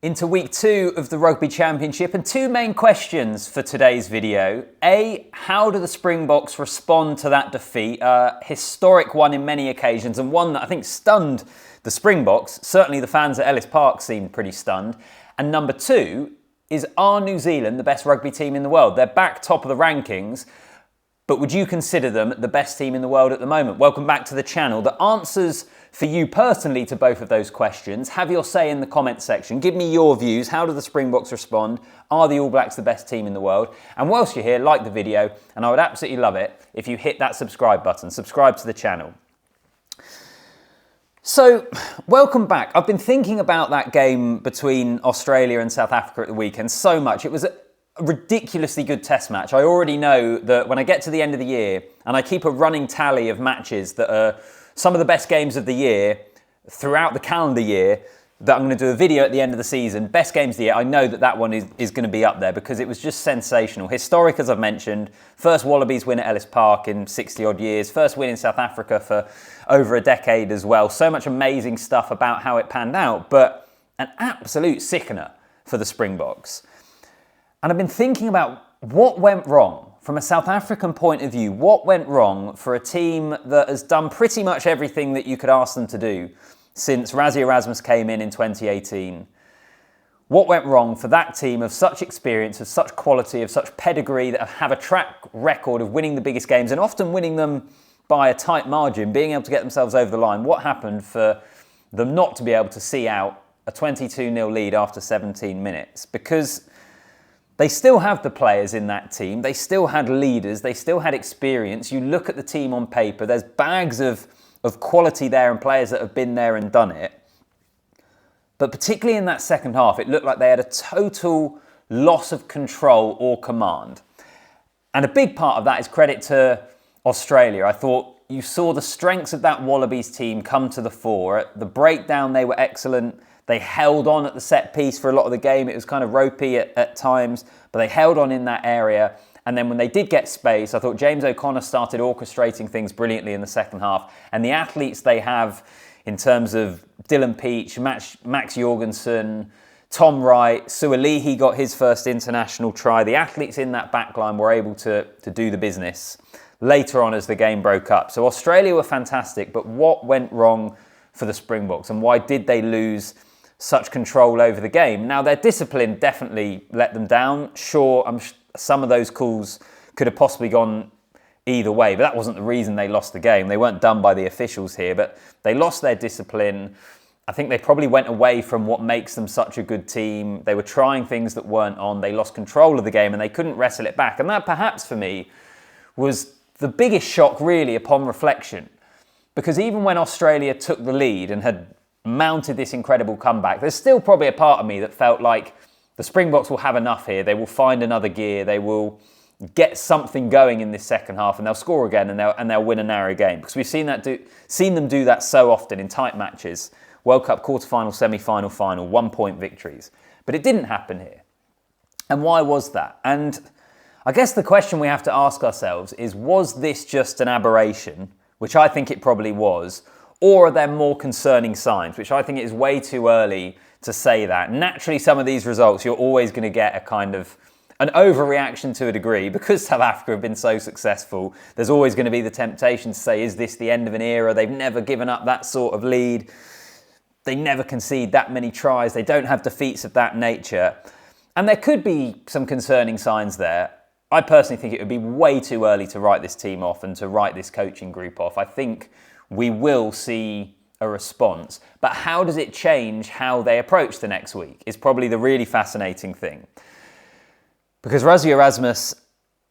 Into week 2 of the Rugby Championship, and two main questions for today's video. A, how do the Springboks respond to that defeat? A historic one in many occasions, and one that I think stunned the Springboks. Certainly the fans at Ellis Park seemed pretty stunned. And number 2 is, are New Zealand the best rugby team in the world? They're back top of the rankings, but would you consider them the best team in the world at the moment? Welcome back to the channel. The answers for you personally to both of those questions, have your say in the comments section. Give me your views. How do the Springboks respond? Are the All Blacks the best team in the world? And whilst you're here, like the video, and I would absolutely love it if you hit that subscribe button. Subscribe to the channel. So, welcome back. I've been thinking about that game between Australia and South Africa at the weekend so much. It was a ridiculously good test match. I already know that when I get to the end of the year, and I keep a running tally of matches that are some of the best games of the year throughout the calendar year, that I'm going to do a video at the end of the season, best games of the year, I know that that one is going to be up there because it was just sensational. Historic, as I've mentioned, first Wallabies win at Ellis Park in 60 odd years, first win in South Africa for over a decade as well. So much amazing stuff about how it panned out, but an absolute sickener for the Springboks. And I've been thinking about what went wrong from a South African point of view. What went wrong for a team that has done pretty much everything that you could ask them to do since Rassie Erasmus came in 2018? What went wrong for that team of such experience, of such quality, of such pedigree, that have a track record of winning the biggest games and often winning them by a tight margin, being able to get themselves over the line? What happened for them not to be able to see out a 22-0 lead after 17 minutes? Because they still have the players in that team. They still had leaders. They still had experience. You look at the team on paper, there's bags of quality there and players that have been there and done it. But particularly in that second half, it looked like they had a total loss of control or command. And a big part of that is credit to Australia. I thought you saw the strengths of that Wallabies team come to the fore. At the breakdown, they were excellent. They held on at the set piece for a lot of the game. It was kind of ropey at times, but they held on in that area. And then when they did get space, I thought James O'Connor started orchestrating things brilliantly in the second half. And the athletes they have in terms of Dylan Peach, Max Jorgensen, Tom Wright, Sualihi got his first international try. The athletes in that backline were able to do the business later on as the game broke up. So Australia were fantastic, but what went wrong for the Springboks, and why did they lose such control over the game? Now, their discipline definitely let them down. Sure, some of those calls could have possibly gone either way, but that wasn't the reason they lost the game. They weren't done by the officials here, but they lost their discipline. I think they probably went away from what makes them such a good team. They were trying things that weren't on. They lost control of the game and they couldn't wrestle it back. And that perhaps for me was the biggest shock really upon reflection. Because even when Australia took the lead and had mounted this incredible comeback, there's still probably a part of me that felt like the Springboks will have enough here. They will find another gear. They will get something going in this second half, and they'll score again, and they'll win a narrow game. Because we've seen them do that so often in tight matches, World Cup quarterfinal, semi-final, final, 1-point victories. But it didn't happen here. And why was that? And I guess the question we have to ask ourselves is, was this just an aberration, which I think it probably was, or are there more concerning signs, which I think it is way too early to say that. Naturally, some of these results, you're always going to get a kind of an overreaction to a degree. Because South Africa have been so successful, there's always going to be the temptation to say, is this the end of an era? They've never given up that sort of lead. They never concede that many tries. They don't have defeats of that nature. And there could be some concerning signs there. I personally think it would be way too early to write this team off and to write this coaching group off. I think we will see a response. But how does it change how they approach the next week is probably the really fascinating thing. Because Rassie Erasmus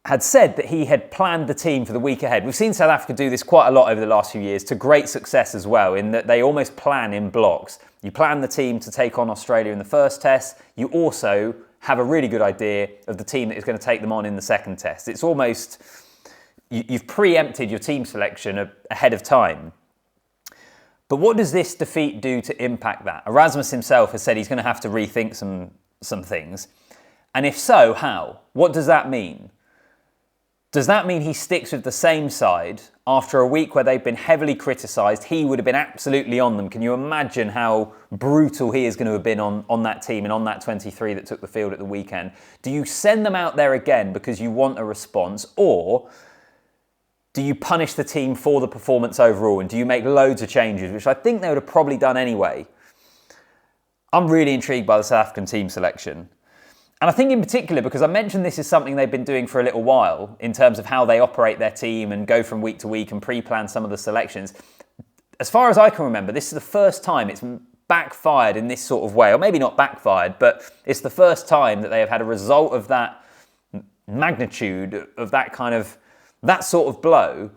had said that he had planned the team for the week ahead. We've seen South Africa do this quite a lot over the last few years, to great success as well, in that they almost plan in blocks. You plan the team to take on Australia in the first test. You also have a really good idea of the team that is going to take them on in the second test. It's almost, you've preempted your team selection ahead of time. But what does this defeat do to impact that? Erasmus himself has said he's going to have to rethink some things. And if so, how? What does that mean? Does that mean he sticks with the same side after a week where they've been heavily criticised? He would have been absolutely on them. Can you imagine how brutal he is going to have been on that team and on that 23 that took the field at the weekend? Do you send them out there again because you want a response, or do you punish the team for the performance overall, and do you make loads of changes, which I think they would have probably done anyway? I'm really intrigued by the South African team selection. And I think in particular, because I mentioned this is something they've been doing for a little while in terms of how they operate their team and go from week to week and pre-plan some of the selections. As far as I can remember, this is the first time it's backfired in this sort of way, or maybe not backfired, but it's the first time that they have had a result of that magnitude, of that sort of blow.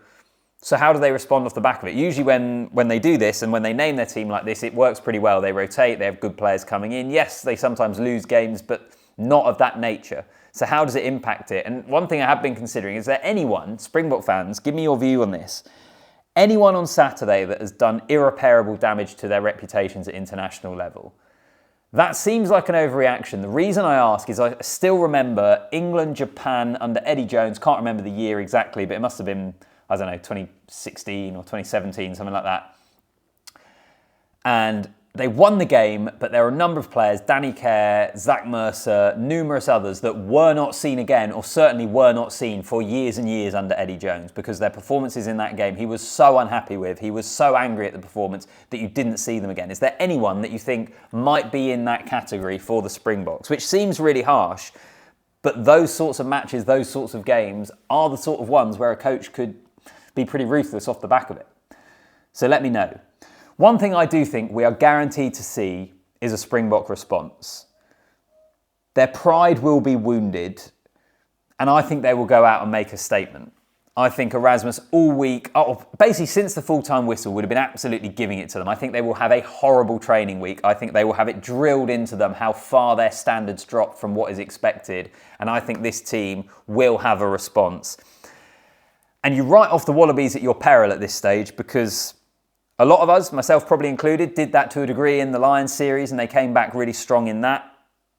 So how do they respond off the back of it? Usually when they do this and when they name their team like this, it works pretty well. They rotate, they have good players coming in. Yes, they sometimes lose games, but not of that nature. So how does it impact it? And one thing I have been considering, is there anyone, Springbok fans, give me your view on this, anyone on Saturday that has done irreparable damage to their reputations at international level? That seems like an overreaction. The reason I ask is I still remember England, Japan under Eddie Jones, can't remember the year exactly, but it must have been, I don't know, 2016 or 2017, something like that. And they won the game, but there were a number of players, Danny Kerr, Zach Mercer, numerous others that were not seen again, or certainly were not seen for years and years under Eddie Jones, because their performances in that game he was so unhappy with, he was so angry at the performance that you didn't see them again. Is there anyone that you think might be in that category for the Springboks? Which seems really harsh, but those sorts of matches, those sorts of games are the sort of ones where a coach could be pretty ruthless off the back of it. So let me know. One thing I do think we are guaranteed to see is a Springbok response. Their pride will be wounded, and I think they will go out and make a statement. I think Erasmus all week, basically since the full-time whistle, would have been absolutely giving it to them. I think they will have a horrible training week. I think they will have it drilled into them how far their standards drop from what is expected, and I think this team will have a response. And you write off the Wallabies at your peril at this stage, because a lot of us, myself probably included, did that to a degree in the Lions series, and they came back really strong in that.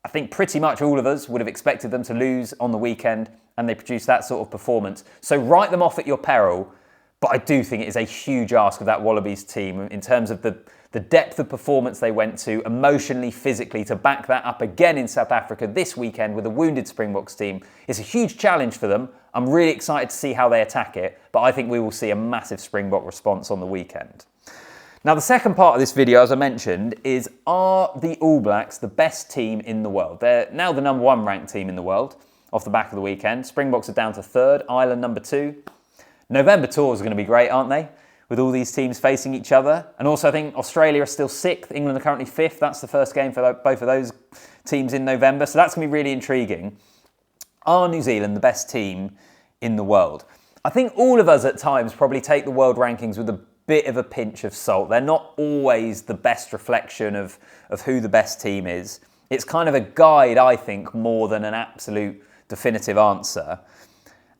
I think pretty much all of us would have expected them to lose on the weekend, and they produced that sort of performance. So write them off at your peril, but I do think it is a huge ask of that Wallabies team in terms of the depth of performance they went to, emotionally, physically, to back that up again in South Africa this weekend with a wounded Springboks team. It's a huge challenge for them. I'm really excited to see how they attack it, but I think we will see a massive Springbok response on the weekend. Now, the second part of this video, as I mentioned, is, are the All Blacks the best team in the world? They're now the number 1 ranked team in the world off the back of the weekend. Springboks are down to 3rd, Ireland number 2. November tours are going to be great, aren't they? With all these teams facing each other. And also I think Australia are still 6th, England are currently 5th. That's the first game for both of those teams in November. So that's going to be really intriguing. Are New Zealand the best team in the world? I think all of us at times probably take the world rankings with a bit of a pinch of salt. They're not always the best reflection of who the best team is. It's kind of a guide, I think, more than an absolute definitive answer.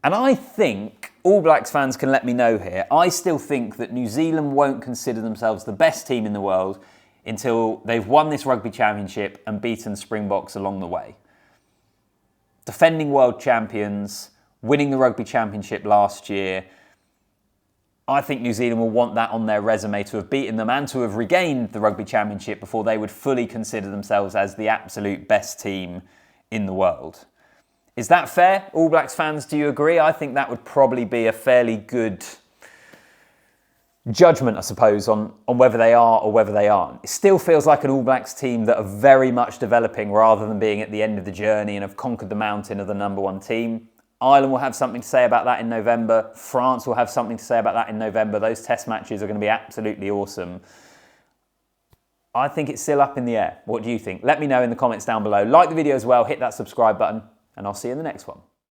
And I think All Blacks fans can let me know here. I still think that New Zealand won't consider themselves the best team in the world until they've won this Rugby Championship and beaten Springboks along the way. Defending world champions, winning the Rugby Championship last year. I think New Zealand will want that on their resume, to have beaten them and to have regained the Rugby Championship before they would fully consider themselves as the absolute best team in the world. Is that fair? All Blacks fans, do you agree? I think that would probably be a fairly good judgment, I suppose, on whether they are or whether they aren't. It still feels like an All Blacks team that are very much developing rather than being at the end of the journey and have conquered the mountain of the number 1 team. Ireland will have something to say about that in November. France will have something to say about that in November. Those test matches are going to be absolutely awesome. I think it's still up in the air. What do you think? Let me know in the comments down below. Like the video as well, hit that subscribe button, and I'll see you in the next one.